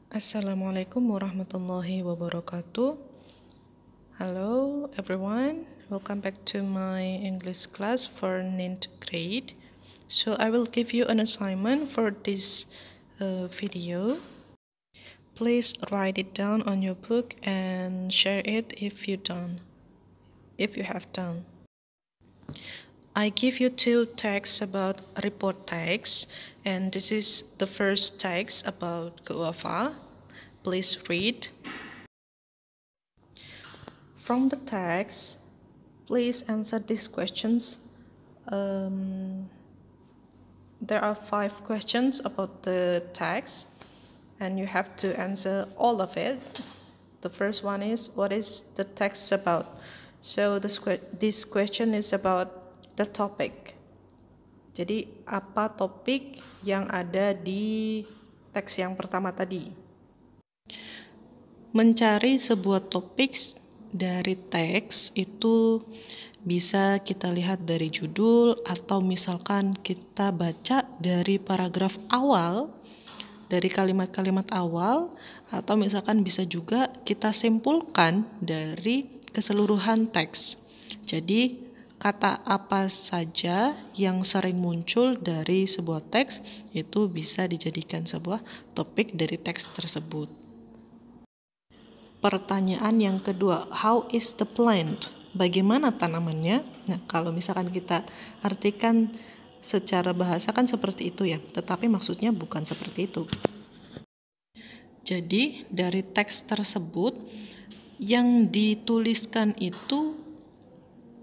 Assalamualaikum warahmatullahi wabarakatuh. Hello everyone, welcome back to my English class for 9th grade. So I will give you an assignment for this video. Please write it down on your book and share it if you have done. I give you two texts about report text, and this is the first text about guava. Please read. From the text, please answer these questions. There are 5 questions about the text, and you have to answer all of it. The first one is, what is the text about? So this question is about the topic. Jadi apa topik yang ada di teks yang pertama tadi? Mencari sebuah topik dari teks itu bisa kita lihat dari judul, atau misalkan kita baca dari paragraf awal, dari kalimat-kalimat awal, atau misalkan bisa juga kita simpulkan dari keseluruhan teks. Jadi kata apa saja yang sering muncul dari sebuah teks itu bisa dijadikan sebuah topik dari teks tersebut. Pertanyaan yang kedua, how is the plant? Bagaimana tanamannya? Nah, kalau misalkan kita artikan secara bahasa kan seperti itu ya, tetapi maksudnya bukan seperti itu. Jadi dari teks tersebut yang dituliskan itu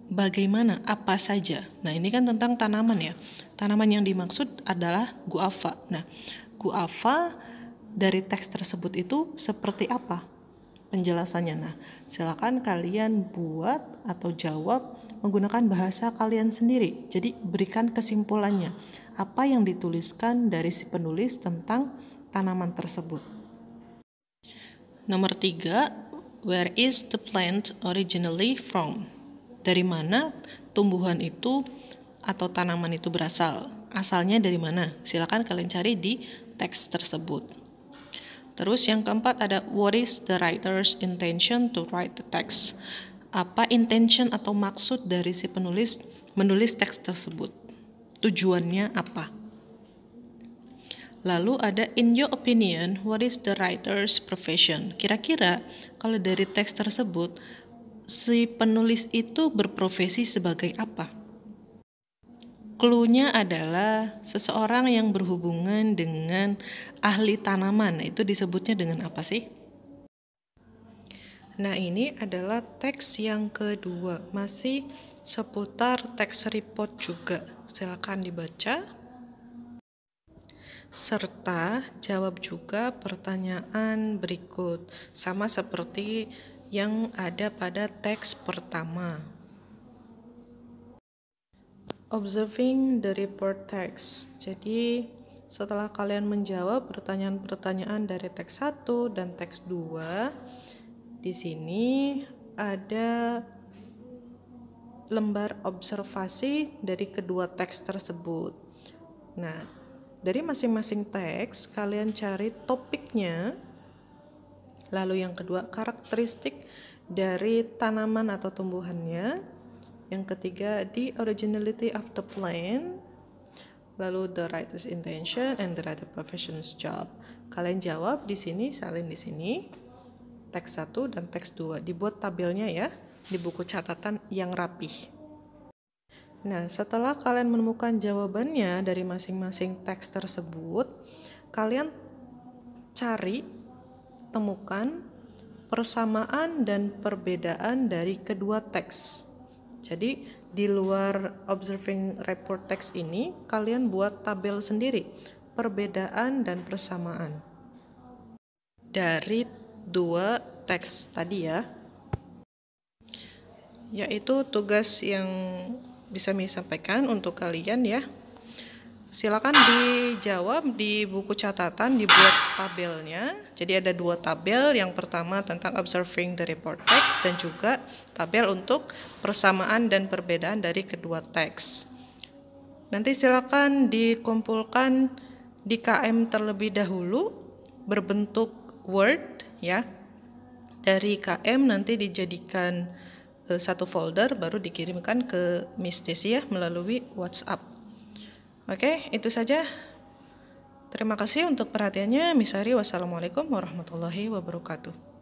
bagaimana, apa saja. Nah, ini kan tentang tanaman ya. Tanaman yang dimaksud adalah guava. Nah, guava dari teks tersebut itu seperti apa penjelasannya? Nah, silakan kalian buat atau jawab menggunakan bahasa kalian sendiri. Jadi berikan kesimpulannya. Apa yang dituliskan dari si penulis tentang tanaman tersebut. Nomor 3, where is the plant originally from? Dari mana tumbuhan itu atau tanaman itu berasal? Asalnya dari mana? Silakan kalian cari di teks tersebut. Terus yang keempat ada, what is the writer's intention to write the text? Apa intention atau maksud dari si penulis menulis teks tersebut? Tujuannya apa? Lalu ada, in your opinion, what is the writer's profession? Kira-kira kalau dari teks tersebut, si penulis itu berprofesi sebagai apa? Clue-nya adalah seseorang yang berhubungan dengan ahli tanaman. Nah, itu disebutnya dengan apa sih? Nah, ini adalah teks yang kedua, masih seputar teks report juga. Silakan dibaca serta jawab juga pertanyaan berikut, sama seperti yang ada pada teks pertama. Observing the report text. Jadi setelah kalian menjawab pertanyaan-pertanyaan dari teks 1 dan teks 2, di sini ada lembar observasi dari kedua teks tersebut. Nah, dari masing-masing teks kalian cari topiknya. Lalu yang kedua, karakteristik dari tanaman atau tumbuhannya. Yang ketiga, the originality of the plant. Lalu the writer's intention and the writer profession's job. Kalian jawab di sini, salin di sini. Teks 1 dan teks 2. Dibuat tabelnya ya di buku catatan yang rapih. Nah, setelah kalian menemukan jawabannya dari masing-masing teks tersebut, kalian temukan persamaan dan perbedaan dari kedua teks. Jadi, di luar observing report text ini, kalian buat tabel sendiri, perbedaan dan persamaan dari dua teks tadi ya. Yaitu tugas yang bisa saya sampaikan untuk kalian ya. Silakan dijawab di buku catatan, dibuat tabelnya. Jadi ada 2 tabel, yang pertama tentang observing the report text dan juga tabel untuk persamaan dan perbedaan dari kedua teks. Nanti silakan dikumpulkan di KM terlebih dahulu berbentuk Word ya. Dari KM nanti dijadikan satu folder, baru dikirimkan ke Miss Desi ya melalui WhatsApp. Oke, itu saja. Terima kasih untuk perhatiannya. Miss Ari, wassalamualaikum warahmatullahi wabarakatuh.